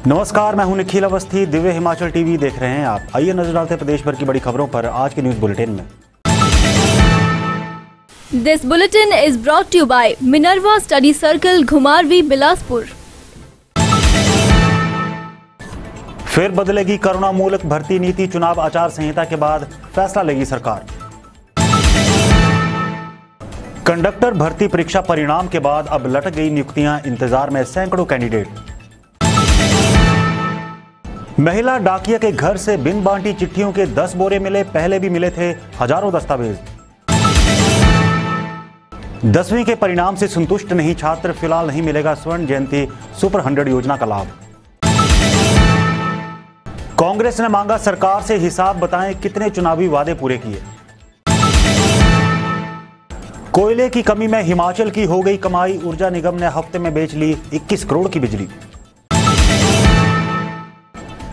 नमस्कार, मैं हूं निखिल अवस्थी। दिव्य हिमाचल टीवी देख रहे हैं आप। आइए नजर डालते हैं प्रदेश भर की बड़ी खबरों पर आज के न्यूज बुलेटिन में। This bulletin is brought to you by Minerva study circle, घुमारवी, बिलासपुर। फिर बदलेगी करुणा मूलक भर्ती नीति, चुनाव आचार संहिता के बाद फैसला लेगी सरकार। कंडक्टर भर्ती परीक्षा परिणाम के बाद अब लटक गई नियुक्तियां, इंतजार में सैकड़ों कैंडिडेट। महिला डाकिया के घर से बिन बांटी चिट्ठियों के 10 बोरे मिले, पहले भी मिले थे हजारों दस्तावेज। 10वीं के परिणाम से संतुष्ट नहीं छात्र, फिलहाल नहीं मिलेगा स्वर्ण जयंती सुपर 100 योजना का लाभ। कांग्रेस ने मांगा सरकार से हिसाब, बताएं कितने चुनावी वादे पूरे किए। कोयले की कमी में हिमाचल की हो गई कमाई, ऊर्जा निगम ने हफ्ते में बेच ली 21 करोड़ की बिजली।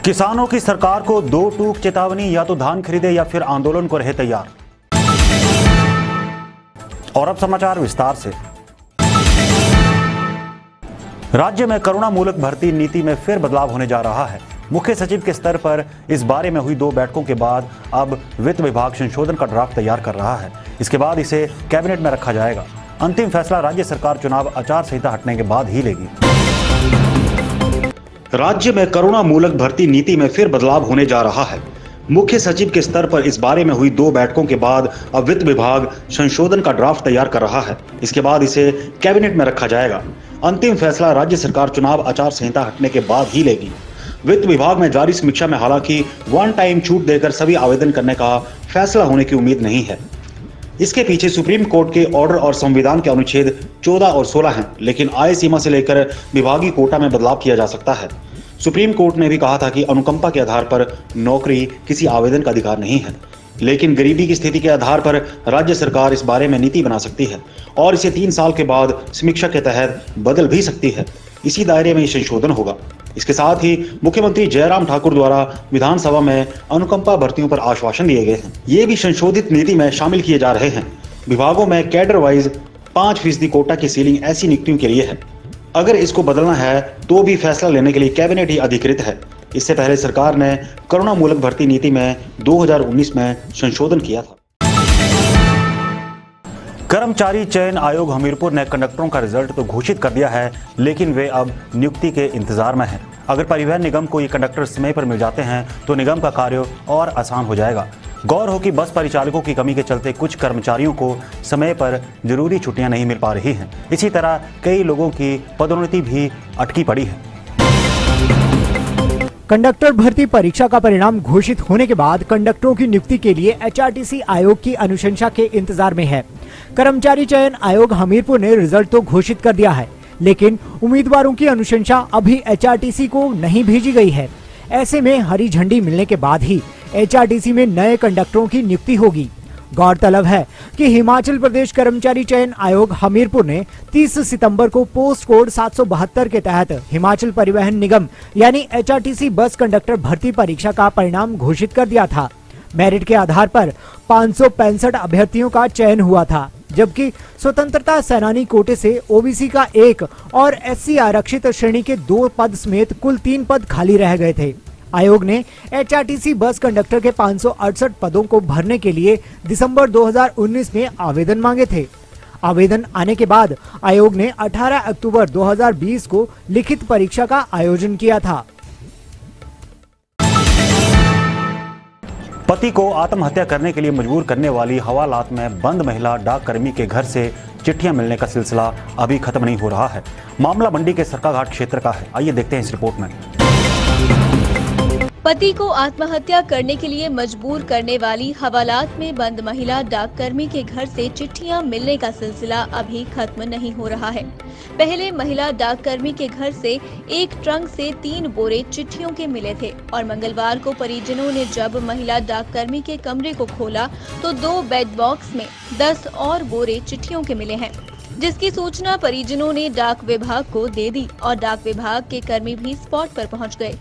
किसानों की सरकार को 2 टूक चेतावनी, या तो धान खरीदे या फिर आंदोलन को रहे तैयार। और अब समाचार विस्तार से। राज्य में करुणा मूलक भर्ती नीति में फिर बदलाव होने जा रहा है। मुख्य सचिव के स्तर पर इस बारे में हुई 2 बैठकों के बाद अब वित्त विभाग संशोधन का ड्राफ्ट तैयार कर रहा है। इसके बाद इसे कैबिनेट में रखा जाएगा। अंतिम फैसला राज्य सरकार चुनाव आचार संहिता हटने के बाद ही लेगी। राज्य में करुणा मूलक भर्ती नीति में फिर बदलाव होने जा रहा है। मुख्य सचिव के स्तर पर इस बारे में हुई 2 बैठकों के बाद अब वित्त विभाग संशोधन का ड्राफ्ट तैयार कर रहा है। इसके बाद इसे कैबिनेट में रखा जाएगा। अंतिम फैसला राज्य सरकार चुनाव आचार संहिता हटने के बाद ही लेगी। वित्त विभाग में जारी समीक्षा में हालांकि वन टाइम छूट देकर सभी आवेदन करने का फैसला होने की उम्मीद नहीं है। इसके पीछे सुप्रीम कोर्ट के ऑर्डर और संविधान के अनुच्छेद 14 और 16 हैं, लेकिन आय सीमा से लेकर विभागीय कोटा में बदलाव किया जा सकता है। सुप्रीम कोर्ट ने भी कहा था कि अनुकंपा के आधार पर नौकरी किसी आवेदन का अधिकार नहीं है, लेकिन गरीबी की स्थिति के आधार पर राज्य सरकार इस बारे में नीति बना सकती है और इसे 3 साल के बाद समीक्षा के तहत बदल भी सकती है। इसी दायरे में ये संशोधन होगा। इसके साथ ही मुख्यमंत्री जयराम ठाकुर द्वारा विधानसभा में अनुकंपा भर्तियों पर आश्वासन दिए गए हैं। ये भी संशोधित नीति में शामिल किए जा रहे हैं। विभागों में कैडर वाइज 5% कोटा की सीलिंग ऐसी नियुक्तियों के लिए है। अगर इसको बदलना है तो भी फैसला लेने के लिए कैबिनेट ही अधिकृत है। इससे पहले सरकार ने करुणा मूलक भर्ती नीति में 2019 में संशोधन किया था। कर्मचारी चयन आयोग हमीरपुर ने कंडक्टरों का रिजल्ट तो घोषित कर दिया है, लेकिन वे अब नियुक्ति के इंतजार में हैं। अगर परिवहन निगम को ये कंडक्टर समय पर मिल जाते हैं तो निगम का कार्य और आसान हो जाएगा। गौर हो कि बस परिचालकों की कमी के चलते कुछ कर्मचारियों को समय पर जरूरी छुट्टियां नहीं मिल पा रही हैं। इसी तरह कई लोगों की पदोन्नति भी अटकी पड़ी है। कंडक्टर भर्ती परीक्षा का परिणाम घोषित होने के बाद कंडक्टरों की नियुक्ति के लिए एचआरटीसी आयोग की अनुशंसा के इंतजार में है। कर्मचारी चयन आयोग हमीरपुर ने रिजल्ट तो घोषित कर दिया है, लेकिन उम्मीदवारों की अनुशंसा अभी एचआरटीसी को नहीं भेजी गई है। ऐसे में हरी झंडी मिलने के बाद ही एचआरटीसी में नए कंडक्टरों की नियुक्ति होगी। गौरतलब है कि हिमाचल प्रदेश कर्मचारी चयन आयोग हमीरपुर ने 30 सितंबर को पोस्ट कोड 772 के तहत हिमाचल परिवहन निगम यानी एचआरटीसी बस कंडक्टर भर्ती परीक्षा का परिणाम घोषित कर दिया था। मेरिट के आधार पर 565 अभ्यर्थियों का चयन हुआ था, जबकि स्वतंत्रता सेनानी कोटे से ओबीसी का 1 और एससी आरक्षित श्रेणी के 2 पद समेत कुल 3 पद खाली रह गए थे। आयोग ने एचआरटीसी बस कंडक्टर के 568 पदों को भरने के लिए दिसंबर 2019 में आवेदन मांगे थे। आवेदन आने के बाद आयोग ने 18 अक्टूबर 2020 को लिखित परीक्षा का आयोजन किया था। पति को आत्महत्या करने के लिए मजबूर करने वाली हवालात में बंद महिला डाककर्मी के घर से चिट्ठियां मिलने का सिलसिला अभी खत्म नहीं हो रहा है। मामला मंडी के सरकाघाट क्षेत्र का है। आइए देखते हैं इस रिपोर्ट में। पति को आत्महत्या करने के लिए मजबूर करने वाली हवालात में बंद महिला डाककर्मी के घर से चिट्ठियां मिलने का सिलसिला अभी खत्म नहीं हो रहा है। पहले महिला डाककर्मी के घर से एक ट्रंक से 3 बोरे चिट्ठियों के मिले थे और मंगलवार को परिजनों ने जब महिला डाककर्मी के कमरे को खोला तो 2 बेड बॉक्स में 10 और बोरे चिट्ठियों के मिले हैं, जिसकी सूचना परिजनों ने डाक विभाग को दे दी और डाक विभाग के कर्मी भी स्पॉट पर पहुंच गए।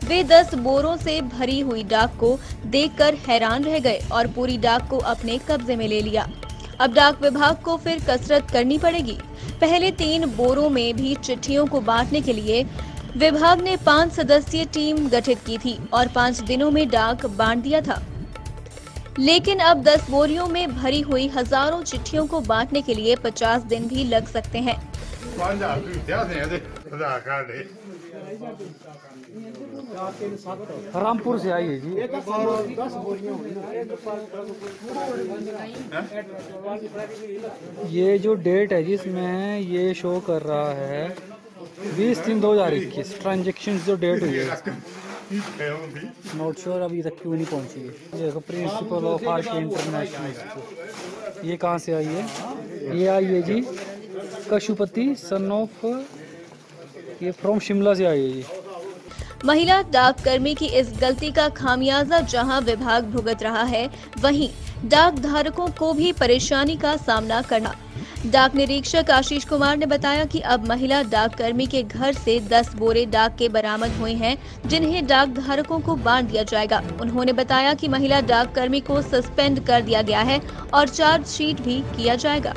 वे 10 बोरों से भरी हुई डाक को देखकर हैरान रह गए और पूरी डाक को अपने कब्जे में ले लिया। अब डाक विभाग को फिर कसरत करनी पड़ेगी। पहले 3 बोरों में भी चिट्ठियों को बांटने के लिए विभाग ने 5 सदस्यीय टीम गठित की थी और 5 दिनों में डाक बांट दिया था, लेकिन अब 10 बोरियों में भरी हुई हजारों चिट्ठियों को बांटने के लिए 50 दिन भी लग सकते हैं। रामपुर से आई है जी। ये जो डेट है जिसमें ये शो कर रहा है 20/3/2021 ट्रांजेक्शन जो डेट हुई है, नॉट श्योर अभी तक क्यों नहीं पहुंची है। ये प्रिंसिपल ऑफ आर्ट इंटरनेशनल, ये कहाँ से आई है? ये आई है जी कशुपति सन ऑफ, ये फ्रॉम शिमला से आई है जी। महिला डाककर्मी की इस गलती का खामियाजा जहां विभाग भुगत रहा है, वहीं डाक धारकों को भी परेशानी का सामना करना। डाक निरीक्षक आशीष कुमार ने बताया कि अब महिला डाककर्मी के घर से 10 बोरे डाक के बरामद हुए हैं, जिन्हें डाक धारकों को बांट दिया जाएगा। उन्होंने बताया कि महिला डाककर्मी को सस्पेंड कर दिया गया है और चार्जशीट भी किया जाएगा।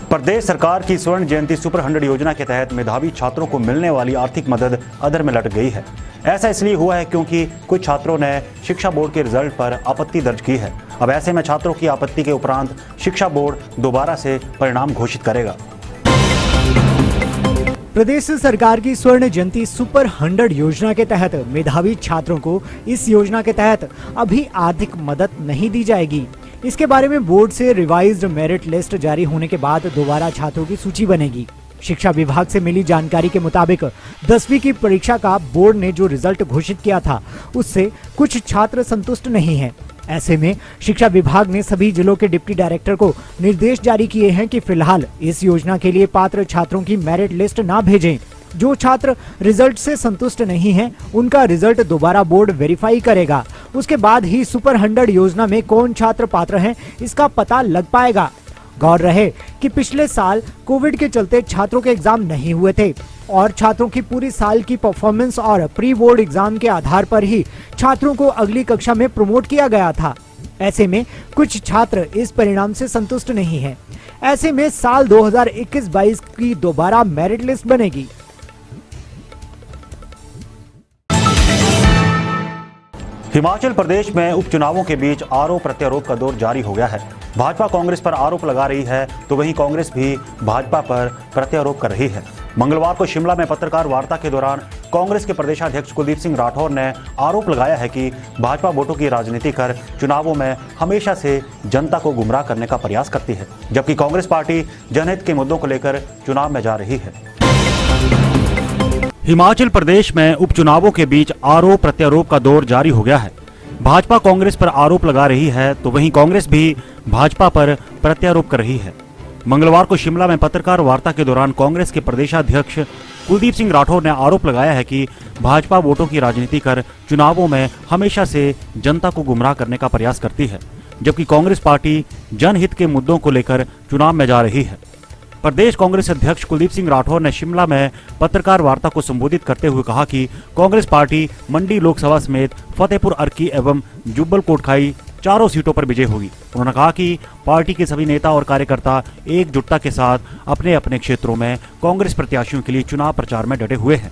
प्रदेश सरकार की स्वर्ण जयंती सुपर 100 योजना के तहत मेधावी छात्रों को मिलने वाली आर्थिक मदद अधर में लटक गई है। ऐसा इसलिए हुआ है क्योंकि कुछ छात्रों ने शिक्षा बोर्ड के रिजल्ट पर आपत्ति दर्ज की है। अब ऐसे में छात्रों की आपत्ति के उपरांत शिक्षा बोर्ड दोबारा से परिणाम घोषित करेगा। प्रदेश सरकार की स्वर्ण जयंती सुपर 100 योजना के तहत मेधावी छात्रों को इस योजना के तहत अभी आर्थिक मदद नहीं दी जाएगी। इसके बारे में बोर्ड से रिवाइज्ड मेरिट लिस्ट जारी होने के बाद दोबारा छात्रों की सूची बनेगी। शिक्षा विभाग से मिली जानकारी के मुताबिक 10वीं की परीक्षा का बोर्ड ने जो रिजल्ट घोषित किया था, उससे कुछ छात्र संतुष्ट नहीं हैं। ऐसे में शिक्षा विभाग ने सभी जिलों के डिप्टी डायरेक्टर को निर्देश जारी किए हैं कि फिलहाल इस योजना के लिए पात्र छात्रों की मेरिट लिस्ट ना भेजें। जो छात्र रिजल्ट से संतुष्ट नहीं हैं, उनका रिजल्ट दोबारा बोर्ड वेरीफाई करेगा। उसके बाद ही सुपर 100 योजना में कौन छात्र पात्र हैं, इसका पता लग पाएगा। गौर रहे कि पिछले साल कोविड के चलते छात्रों के एग्जाम नहीं हुए थे और छात्रों की पूरी साल की परफॉर्मेंस और प्री बोर्ड एग्जाम के आधार पर ही छात्रों को अगली कक्षा में प्रमोट किया गया था। ऐसे में कुछ छात्र इस परिणाम से संतुष्ट नहीं हैं। ऐसे में साल 2021-22 की दोबारा मेरिट लिस्ट बनेगी। हिमाचल प्रदेश में उपचुनावों के बीच आरोप प्रत्यारोप का दौर जारी हो गया है। भाजपा कांग्रेस पर आरोप लगा रही है तो वहीं कांग्रेस भी भाजपा पर प्रत्यारोप कर रही है। मंगलवार को शिमला में पत्रकार वार्ता के दौरान कांग्रेस के प्रदेशाध्यक्ष कुलदीप सिंह राठौर ने आरोप लगाया है कि भाजपा वोटों की राजनीति कर चुनावों में हमेशा से जनता को गुमराह करने का प्रयास करती है, जबकि कांग्रेस पार्टी जनहित के मुद्दों को लेकर चुनाव में जा रही है। हिमाचल प्रदेश में उपचुनावों के बीच आरोप प्रत्यारोप का दौर जारी हो गया है। भाजपा कांग्रेस पर आरोप लगा रही है तो वहीं कांग्रेस भी भाजपा पर प्रत्यारोप कर रही है। मंगलवार को शिमला में पत्रकार वार्ता के दौरान कांग्रेस के प्रदेशाध्यक्ष कुलदीप सिंह राठौर ने आरोप लगाया है कि भाजपा वोटों की राजनीति कर चुनावों में हमेशा से जनता को गुमराह करने का प्रयास करती है, जबकि कांग्रेस पार्टी जनहित के मुद्दों को लेकर चुनाव में जा रही है। प्रदेश कांग्रेस अध्यक्ष कुलदीप सिंह राठौर ने शिमला में पत्रकार वार्ता को संबोधित करते हुए कहा कि कांग्रेस पार्टी मंडी लोकसभा समेत फतेहपुर अर्की एवं जुब्बल कोटखाई चारों सीटों पर विजय होगी। उन्होंने कहा कि पार्टी के सभी नेता और कार्यकर्ता एकजुटता के साथ अपने अपने क्षेत्रों में कांग्रेस प्रत्याशियों के लिए चुनाव प्रचार में डटे हुए हैं।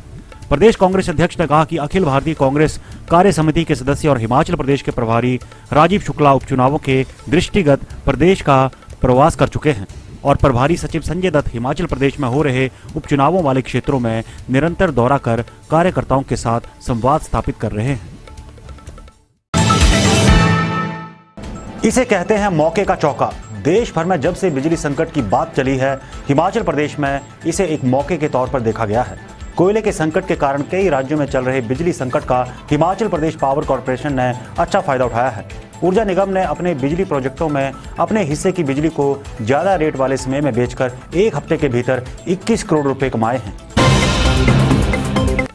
प्रदेश कांग्रेस अध्यक्ष ने कहा कि अखिल भारतीय कांग्रेस कार्य समिति के सदस्य और हिमाचल प्रदेश के प्रभारी राजीव शुक्ला उपचुनावों के दृष्टिगत प्रदेश का प्रवास कर चुके हैं और प्रभारी सचिव संजय दत्त हिमाचल प्रदेश में हो रहे उपचुनावों वाले क्षेत्रों में निरंतर दौरा कर कार्यकर्ताओं के साथ संवाद स्थापित कर रहे हैं। इसे कहते हैं मौके का चौका। देश भर में जब से बिजली संकट की बात चली है, हिमाचल प्रदेश में इसे एक मौके के तौर पर देखा गया है। कोयले के संकट के कारण कई राज्यों में चल रहे बिजली संकट का हिमाचल प्रदेश पावर कॉर्पोरेशन ने अच्छा फायदा उठाया है। ऊर्जा निगम ने अपने बिजली प्रोजेक्टों में अपने हिस्से की बिजली को ज्यादा रेट वाले समय में बेचकर एक हफ्ते के भीतर 21 करोड़ रुपए कमाए हैं।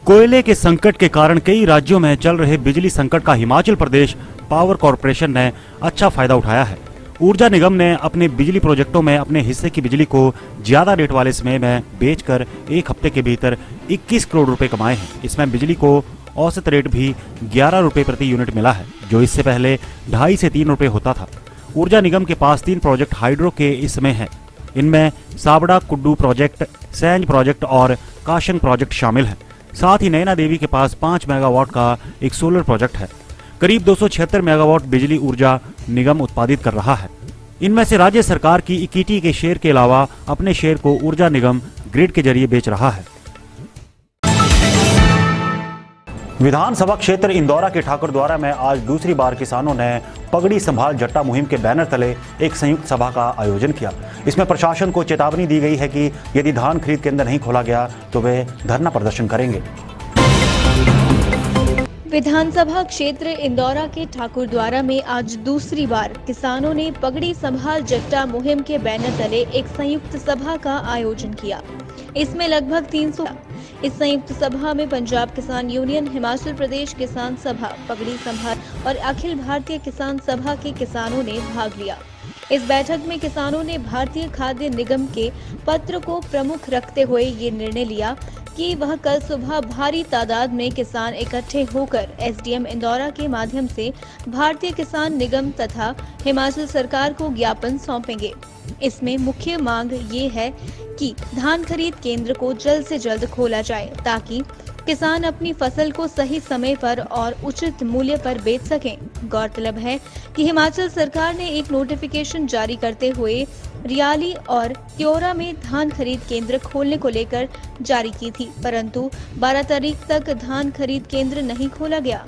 कोयले के संकट के कारण कई राज्यों में चल रहे बिजली संकट का हिमाचल प्रदेश पावर कॉर्पोरेशन ने अच्छा फायदा उठाया है। ऊर्जा निगम ने अपने बिजली प्रोजेक्टों में अपने हिस्से की बिजली को ज्यादा रेट वाले समय में बेचकर एक हफ्ते के भीतर 21 करोड़ रुपए कमाए हैं। इसमें बिजली को औसत रेट भी 11 रुपए प्रति यूनिट मिला है, जो इससे पहले 2.5 से 3 रुपए होता था। ऊर्जा निगम के पास 3 प्रोजेक्ट हाइड्रो के इस समय है। इनमें साबड़ा कुड्डू प्रोजेक्ट, सैंज प्रोजेक्ट और काशंग प्रोजेक्ट शामिल हैं। साथ ही नैना देवी के पास 5 मेगावाट का एक सोलर प्रोजेक्ट है। करीब 276 मेगावाट बिजली ऊर्जा निगम उत्पादित कर रहा है। इनमें से राज्य सरकार की इक्विटी के शेयर के अलावा अपने शेयर को ऊर्जा निगम ग्रिड के जरिए बेच रहा है। विधानसभा क्षेत्र इंदौरा के ठाकुरद्वारा में आज दूसरी बार किसानों ने पगड़ी संभाल जट्टा मुहिम के बैनर तले एक संयुक्त सभा का आयोजन किया। इसमें प्रशासन को चेतावनी दी गई है कि यदि धान खरीद केंद्र नहीं खोला गया तो वे धरना प्रदर्शन करेंगे। विधानसभा क्षेत्र इंदौरा के ठाकुरद्वारा में आज दूसरी बार किसानों ने पगड़ी संभाल जट्टा मुहिम के बैनर तले एक संयुक्त सभा का आयोजन किया। इसमें लगभग 300। इस संयुक्त सभा में पंजाब किसान यूनियन, हिमाचल प्रदेश किसान सभा, पगड़ी संभाल और अखिल भारतीय किसान सभा के किसानों ने भाग लिया। इस बैठक में किसानों ने भारतीय खाद्य निगम के पत्र को प्रमुख रखते हुए ये निर्णय लिया कि वह कल सुबह भारी तादाद में किसान इकट्ठे होकर एसडीएम इंदौरा के माध्यम से भारतीय किसान निगम तथा हिमाचल सरकार को ज्ञापन सौंपेंगे। इसमें मुख्य मांग ये है कि धान खरीद केंद्र को जल्द से जल्द खोला जाए ताकि किसान अपनी फसल को सही समय पर और उचित मूल्य पर बेच सकें। गौरतलब है कि हिमाचल सरकार ने एक नोटिफिकेशन जारी करते हुए रियाली और त्योरा में धान खरीद केंद्र खोलने को लेकर जारी की थी, परंतु 12 तारीख तक धान खरीद केंद्र नहीं खोला गया।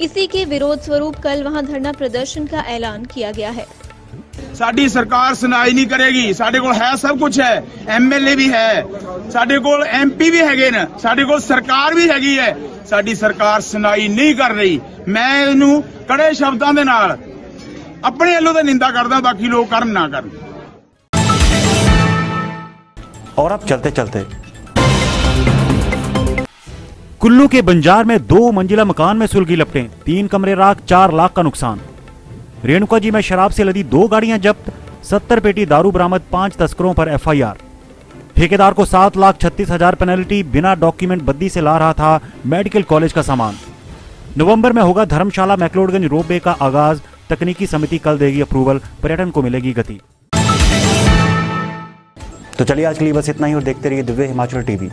इसी के विरोध स्वरूप कल वहां धरना प्रदर्शन का ऐलान किया गया है। साडी सरकार सुनाई नहीं करेगी। साडे कोल है सब कुछ है, एमएलए भी है, साडे कोल एमपी भी हैगे न, साडे कोल सरकार भी हैगी है। साडी सरकार सुनाई नहीं कर रही। मैं इनू कड़े शब्दां दे नाल अपने ਵੱਲੋਂ ਤਾਂ निंदा करदा, बाकी लोग करन ना करन। और अब चलते चलते कुल्लू के बंजार में 2 मंजिला मकान में सुलगी लपटें, 3 कमरे राख, 4 लाख का नुकसान। रेणुका जी में शराब से लदी 2 गाड़ियां जब्त, 70 पेटी दारू बरामद, 5 तस्करों पर एफआईआर। ठेकेदार को 7,36,000 पेनल्टी, बिना डॉक्यूमेंट बद्दी से ला रहा था मेडिकल कॉलेज का सामान। नवंबर में होगा धर्मशाला मैक्लोडगंज रोपवे का आगाज, तकनीकी समिति कल देगी अप्रूवल, पर्यटन को मिलेगी गति। तो चलिए आज के लिए बस इतना ही और देखते रहिए दिव्य हिमाचल टीवी।